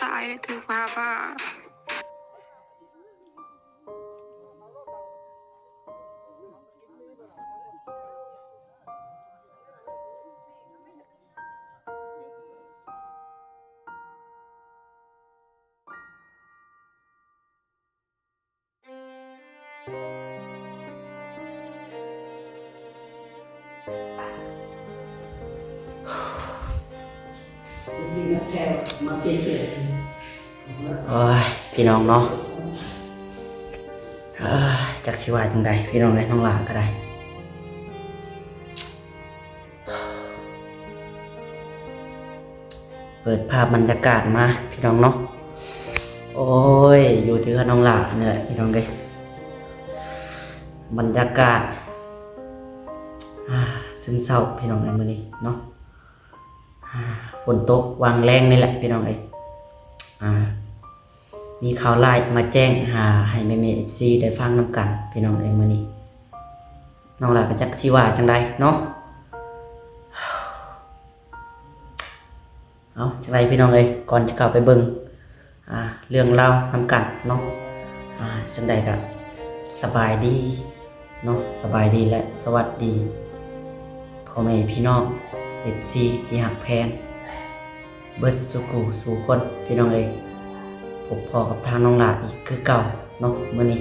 ตายเลยถือพาบ้าโอ้ยพี่น้องเนาะจักสิว่าจังใดพี่น้องได้น้องหลาก็ได้เปิดภาพบรรยากาศมาพี่น้องเนาะโอ้ยอยู่ที่กับน้องหลาเนี่ยแหละพี่น้องเลยบรรยากาศซึมเศร้าพี่น้องในมื้อนี้เนาะฝนตกวางแรงนี่แหละพี่น้องเอ้ยมีข่าวไล่มาแจ้งให้แม่ๆ FC ได้ฟังนำกันพี่น้องเอ้ยมื้อนี้น้องหลาก็จักสิว่าจังไดเนาะเอาจังไดพี่น้องเอ้ยก่อนจะเข้าไปเบิ่งเรื่องราวนำกันเนาะจังไดก็สบายดีเนาะสบายดีและสวัสดีพ่อแม่พี่น้อง FC ที่หักแพงเบิดสุกูสู่คนพี่น้องเอ้ยพบพอกับทางน้องหลาอีกคือเก่าเนาะมื้อนี้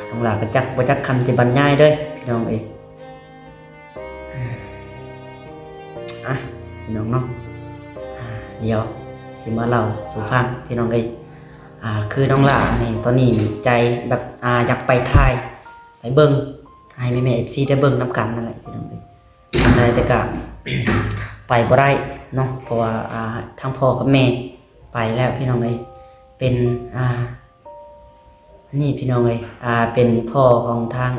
น้องหลาก็จักบ่จักคำจะบรรยายเด้อพี่น้องเอ้ยพี่น้องเนาะเดี๋ยวสิมาเล่าสู่ฟังพี่น้องเอ้ยคือน้องหลานี่ตอนนี้ใจแบบอยากไปถ่ายไปเบิ่งให้แม่ๆ FC ได้เบิ่งนำกันนั่นแหละพี่น้องเอ้ยได้แต่ก็ ไปบ่ได้เนาะเพราะว่าทั้งพ่อกับแม่ไปแล้วพี่น้องเอ้ยเป็นนี่พี่น้องเอ้ยเป็นพ่อของทาง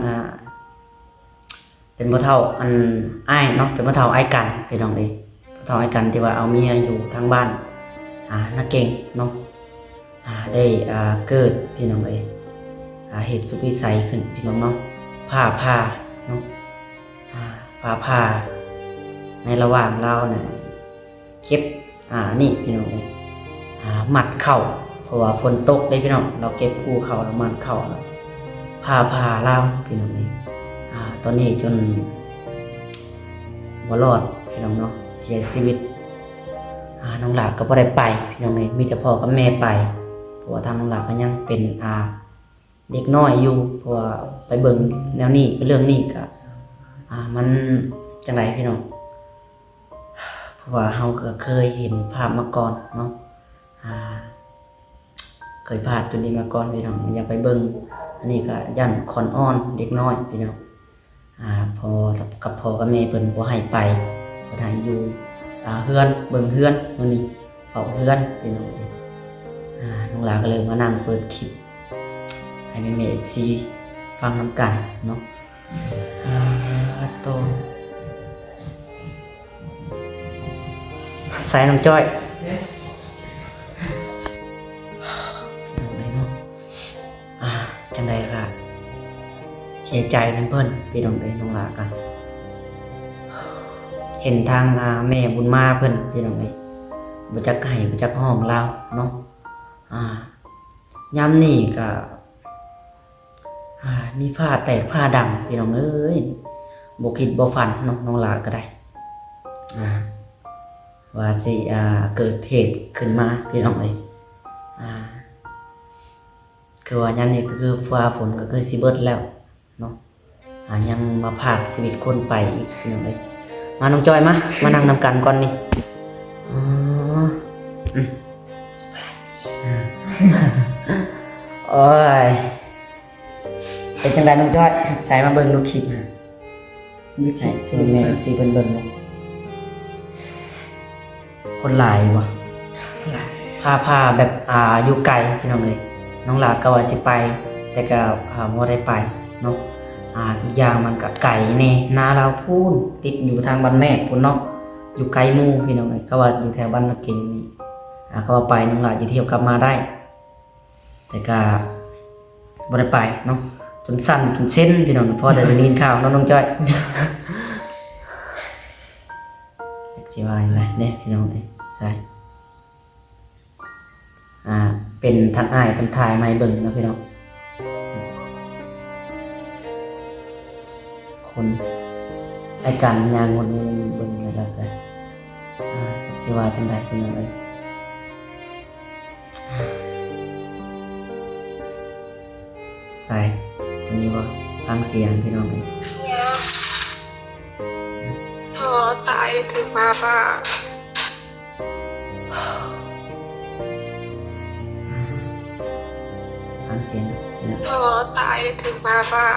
เป็นพ่อเฒ่าอันอ้ายเนาะเป็นพ่อเฒ่าอ้ายกันพี่น้องเอ้ยพ่อเฒ่าอ้ายกันที่ว่าเอาเมียอยู่ทางบ้านนาเก่งเนาะได้เกิดพี่น้องเอ้ยเหตุสุดวิสัยขึ้นพี่น้องเนาะผ่าเนาะผ่าในระหว่างเราเนี่ยเก็บนี่พี่น้องเลยหมัดเข่าเพราะว่าฝนตกได้พี่น้องเราเก็บกูเข่าแล้วมัดเข่าแล้วผ่าเราพี่น้องเลยตอนนี้จนบ่รอดพี่น้องเนาะเสียชีวิตน้องหลาก็บ่ได้ไปพี่น้องเลยมีแต่พ่อกับแม่ไปเพราะว่าทางน้องหลาก็ยังเป็นเด็กน้อยอยู่เพราะว่าไปเบิ่งแนวนี้เรื่องนี้ก็มันจังไรพี่น้องเพราะว่าเราก็เคยเห็นภาพมาก่อนเนาะเคยผ่านจุดนี้มาก่อนพี่น้องอยากไปเบิ่งอันนี้ก็ยันคอนอ้อนเด็กน้อยพี่น้องพอกับพ่อกับแม่เพิ่นบ่ให้ไปบ่ให้อยู่เฮือนเบิ่งเฮือนมื้อนี้เฝ้าเฮือนพี่น้องน้องหลาก็เลยมานั่งเปิดคลิปให้แม่ FC ฟังนำกันเนาะใส่น้ำจ้อยจังใดค่ะเสียใจนั่นเพิ่นพี่น้องเอ้ยน้องหลากันเห็นทางแม่บุญมาเพิ่นพี่น้องเอ้ยบ่จักให้บ่จักห้องเราเนาะยามนี้ก็มีผ้าแตกผ้าดำพี่น้องเอ้ยบ่คิดบ่ฝันเนาะน้องหลาก็ได้ว่าสิเกิดเหตุขึ้นมาพี่น้องเอ้ยคือว่ายังนี่ก็คือฟ้าฝนก็คือสิเบิดแล้วเนาะยังมาพากชีวิตคนไปอีกพี่น้องเอ้ยมาน้องจอยมานั่งนำกันก่อนนี่โอ้ยเป็นจังไดน้องจอยใส่มาเบิ่งลูกคิดนี่ใช่ช่วยแม่สิเบิ่งเนาะคนหลายวะพาแบบอยู่ไกลพี่น้องเลยน้องหลาก็ว่าสิไปแต่ก็บ่ได้ไปเนาะอีกอย่างมันก็ไก่แน่นาเราพูนติดอยู่ทางบ้านแม่พุ่นเนาะอยู่ไกลหมู่พี่น้องเลยก็ว่าอยู่แถวบ้านนาเก่งนี่ก็ว่าไปน้องหลาจะเที่ยวกลับมาได้แต่ก็บ่ได้ไปเนาะจนสั่นจนเส้นพี่น้องพอได้ยินข่าวน้องจ้อย จักสิว่าจังไดเนี่ยพี่น้องเอ้ยใช่เป็นทางอ้ายเป็นถ่ายมาให้เบิ่งเนาะพี่น้องคนไอ้กันยางวนเบิ่งเลยแล้วกันจักสิว่าจังไดพี่น้องเอ้ยใส่ตรงนี้บ่ฟังเสียงพี่น้องเอ้ย พอตายถึงมาบ้า ฟังเสียงพี่น้อง พอตายถึงมาบ้า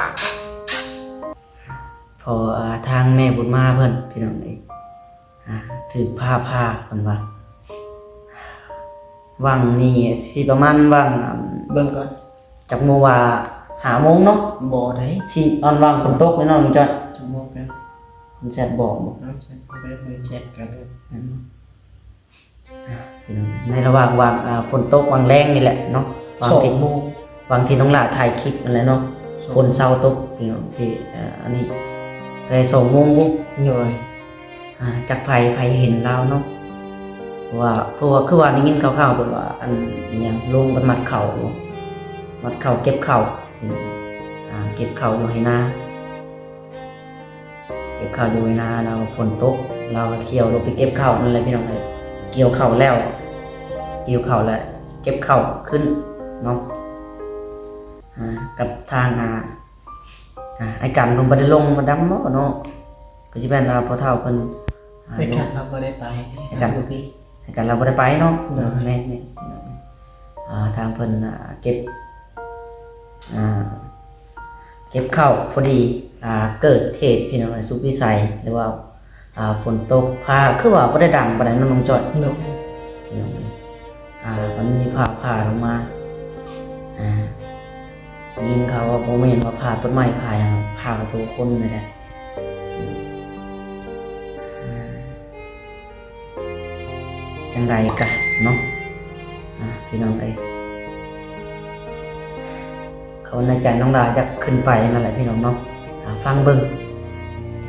พอทางแม่บุญมาเพิ่นพี่น้องเอ้ยถือผ้าเพิ่นว่าวังนี่สิประมาณวังเบิ่งก่อนจักโมงว่า5 โมงเนาะ บ่ได้ สิตอนวังฝนตกแน่นอนจ้ะ ชั่วโมงกัน เพิ่นแซ่บบอกบ่ น้ำใช้ไปเลยแชทกันเลย พี่น้องในระหว่างวางฝนตกวางแรงนี่แหละเนาะวางที่ 2 โมง วางที่น้องหลาถ่ายคลิปนั่นแหละเนาะฝนเช้าตกพี่น้องที่อันนี้แต่2 โมงปุ๊บ หน่อย จักไผเห็นเราเนาะเพราะว่าคือว่าได้ยินข่าวๆเพิ่นว่าอันอิหยังลงกันมัดเข่าเก็บเข่าเก็บเข่าอยู่ให้นาเก็บเข่าอยู่ให้นาเราฝนตกเราเขี่ยวลงไปเก็บเข่านั่นแหละพี่น้องเอ้ยเกี่ยวเข่าแล้วเก็บเข่าขึ้นเนาะกับทางไอ้กันเพิ่นบ่ได้ลงมาดำเนาะก็สิแม่นพอเฒ่าเพิ่น ไม่กันเราก็ได้ไปกันพี่ ให้กันเราบ่ได้ไปเนาะแม่นี่ทางเพิ่นเก็บเข้าวพอดีเกิดเหตุพี่น้องสุขวิสัยหรือว่าฝนตกฟ้าคือว่าบ่ได้ดังปานใดน้องจอย เนาะ พี่น้องมันมีผ่าลงมายินเขาว่าบ่แม่นว่าผ่าต้นไม้ผ่าหยังผ่าตัวคนนี่แหละจังไรกะเนาะพี่น้องเอ้ยเขาในใจน้องดาจะขึ้นไปนั่นแหละพี่น้องเนาะฟังเบิ่ง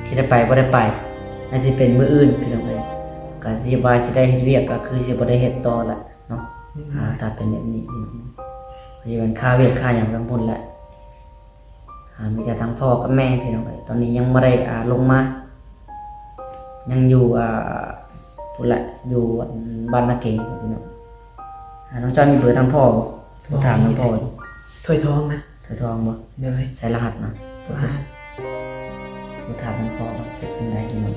ที่ได้ไปบ่ได้ไปน่าจะเป็นมื้ออื่นพี่น้องเอ้ยก็สิว่าสิได้เฮ็ดเวียกก็คือสิบ่ได้เฮ็ดต่อละเนาะถ้าเป็นแบบนี้พี่น้องสิเป็นค่าเวียกค่าหยังทั้งพุ่นแหละมีแต่ทั้งพ่อกับแม่พี่น้องเอ้ยตอนนี้ยังบ่ได้ลงมายังอยู่พุ่นแหละอยู่บ้านนาเก่งพี่น้องน้องจอยมีเบอร์ทางพ่อบ่โทรถามทางพ่อ ถ้วยทองนะ เธอทองบ่ เลย ใช้รหัสนะ ว่า โทรถามทางพ่อว่าเป็นจังได๋นี่มัน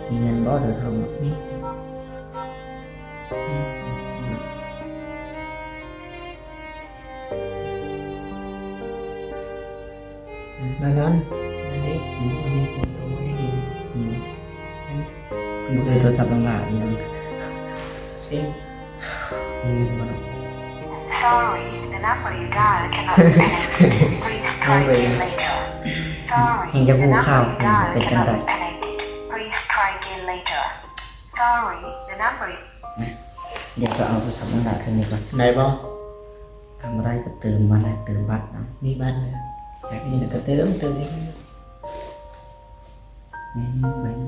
มีเงินบ่เธอทองบ่ นี่นั่นนี่มันมีคนโทรมาให้กิน บ่เคยโทรศัพท์น้องหลาอีหยัง เช่น มีเงินบ่เนาะ Sorry, the number you dialed cannot be connected. Please try again later. Sorry, เห็นจะ the ฮู้ number ข่าว you dialed เป็นจัง cannot ได๋ be connected. Please try again later. Sorry, the number you เดี๋ยวจะเอาโทรศัพท์น้องหลาคืนนี้ก่อน ไหนบ่ ทำบ่ได้ก็เติมมาแล้วเติมบัตรเอา มีบ้านเลยจากนี้ก็เติมเอง แม่น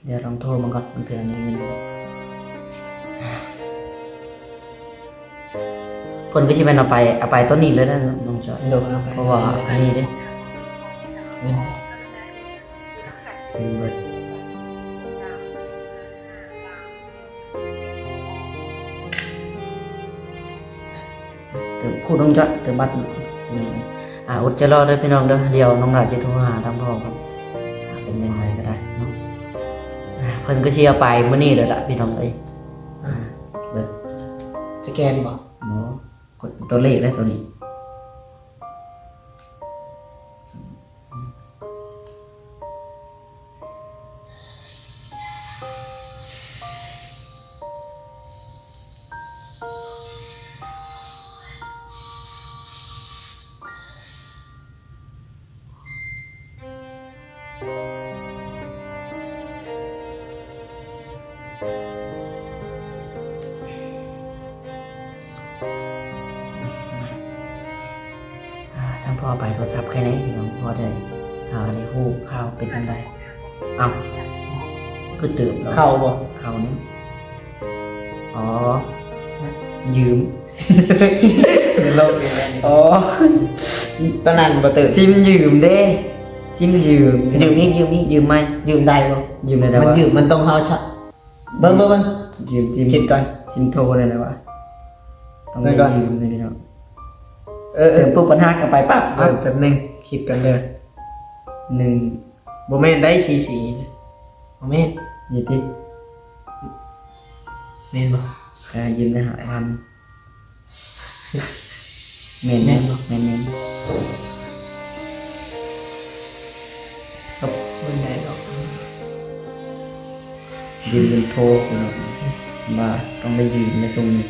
เดี๋ยวลองโทรมาก่อนมันเตือนมีเงินบ่เพิ่นก็สิแม่นเอาไปต้นนี้เลยนะน้องจอย โดนเอาไป เพราะว่าอันนี้เด้ เงิน เป็นเบิดเติมพูดน้องจ้ะเติมบัตรหน่อยอดจะรอเลยพี่น้องเด้อเดี๋ยวน้องหลาจะโทรหาทางพ่อครับเป็นยังไงก็ได้เนาะเพิ่นก็สิเอาไปมื้อนี้เลยล่ะพี่น้องเอ้ยเบิด สแกนบ่ เนาะกดตัวเลขแล้วตัวนี้ ทั้งพ่อไปโทรศัพท์แค่นี้พี่น้องพ่อได้ในฮู้ข่าวเป็นจังไดเอาคือตื่นแล้ว เข้าบ่ ข่าวนี้อ๋อยืม เป็นโรคเป็นอะไร อ๋อ ตอนนั้นบ่ตื่น ซิมยืมเด้ซิมยืม ยืมนี่ยืมนี่ ยืมไหม ยืมได้บ่ ยืมเลยนะ มัน วะ ยืมมันต้องเฮาชะเบิ่ง ยืมซิม คิดก่อน ซิมโทรเลยนะวะต้อง ไป ได้ ก่อน ยืมเลยพี่น้อง เออ เติมปุ๊บปัญหากันไปปั๊บ แป๊บนึงคิดกันเด้อ หนึ่ง บ่แม่นได้สีบ่แม่น ยี่สิบ แม่นบ่ ยืมได้5,000เมน แม่ เม น น บ่ เมนเมน ครับบ่ได้หรอก ยืมเป็นโทรพี่น้องว่าต้องได้ยืมในส่งนี้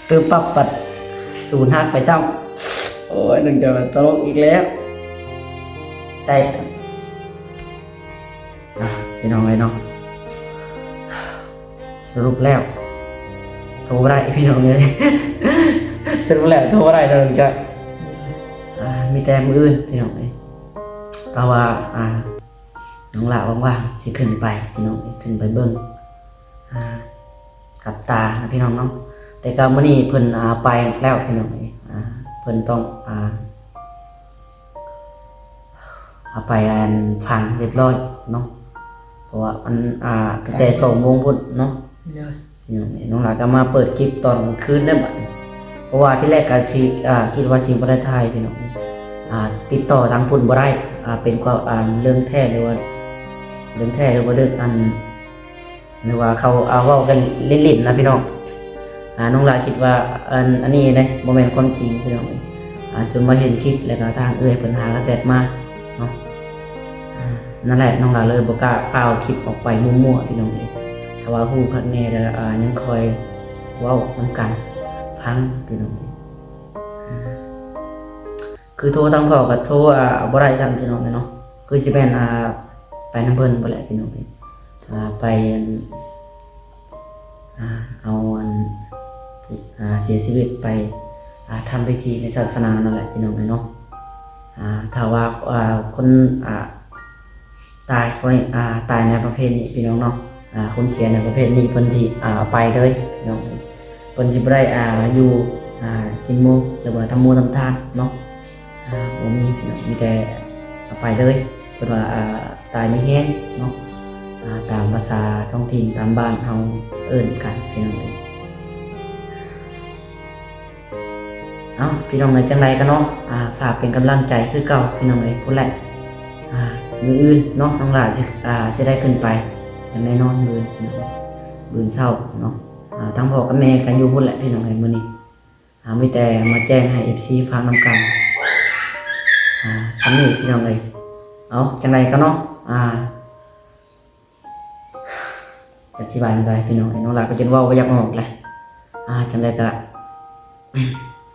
เติมปั๊บปัด05ไปซ้ำโอ้ยหนึ่งจะตลกอีกแล้วใช่ครับพี่น้องเลยเนาะสรุปแล้วโทรบ่ได้พี่น้องเลย สรุปแล้วโทรบ่ได้เราจะมีแต่มืออื่นพี่น้องเลยก็ว่าน้องหลาว่างๆสิขึ้นไปพี่น้องขึ้นไปเบิ้งกับตานะพี่น้องเนาะแต่ก็มื้อนี้เพิ่นไปแล้วพี่น้องเลยเพิ่นต้องเอาไปฟังเรียบร้อยเนาะเพราะว่ามันตั้งแต่2 โมงพุ่นเนาะ เด้อ พี่น้องน้องหลาก็มาเปิดคลิปตอนกลางคืนได้บัดนี้เพราะว่าที่แรกก็คิดว่าสิบ่ได้ถ่ายพี่น้องติดต่อทางพุ่นบ่ได้เป็นกว่าเรื่องแท้หรือว่าเรื่องแท้หรือว่าเรื่องหรือว่าเขาเว้ากันเล่นๆนะพี่น้องน้องหลาคิดว่าอันนี้นะบ่แม่นความจริงพี่น้องจนมาเห็นคลิปแล้วก็ทางเพิ่นหากระแสมาเนาะนั่นแหละน้องหลาเลยบ่กล้าเอาคลิปออกไปมั่วๆพี่น้องถ้าว่าฮู้คักแน่แล้วยังคอยเว้านำกันพังพี่น้องคือโทรทางพ่อก็โทรบ่ได้กันพี่น้องเนาะคือสิเป็นไปนำเพิ่นบ่แหละพี่น้องไปเอาเสียชีวิตไปทำพิธีในศาสนานั่นแหละพี่น้องเนาะถ้าว่าคนตายไว้ตายในประเภทนี้พี่น้องเนาะคนเสียในประเภทนี้เพิ่นสิไปเลยพี่น้องเพิ่นสิบ่ได้อยู่กินหมูหรือว่าทำหมูทำทานเนาะบ่มีพี่น้องมีแต่ไปเลยเพิ่นว่าตายไม่แห้งเนาะตามภาษาท้องถิ่นตามบ้านเฮาเอิ้นกันพี่น้องพี่น้องจังไรกันเนาะฝากเป็นกำลังใจคือเก่าพี่น้องพุ่นแหละมื้ออื่นเนาะน้องหลานสิได้ขึ้นไปอย่างแน่นอนมื้อมื้อเช้าเนาะทั้งพ่อกับแม่กันอยู่พุ่นแหละพี่น้องมื้อนี้มีแต่มาแจ้งให้ FC ฟังนำกันสำนี้พี่น้องเอาจังไรกันเนาะจะอธิบายจังไดพี่น้องน้องหลานก็จนเว้าบ่อยากออกเลยจังไดก็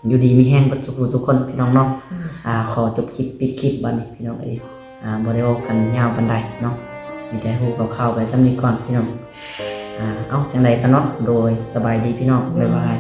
อยู่ดีมีแห้งกับทุกคนพี่น้องเนาะขอจบคลิปปิดคลิปบัดนี้พี่น้องบ่ได้เว้ากันยาวปานใดเนาะมีแต่ฮู้คร่าวๆไปซ้ำนี้ก่อนพี่น้องเอาจังไดกันเนาะโดยสบายดีพี่น้องบ๊ายบาย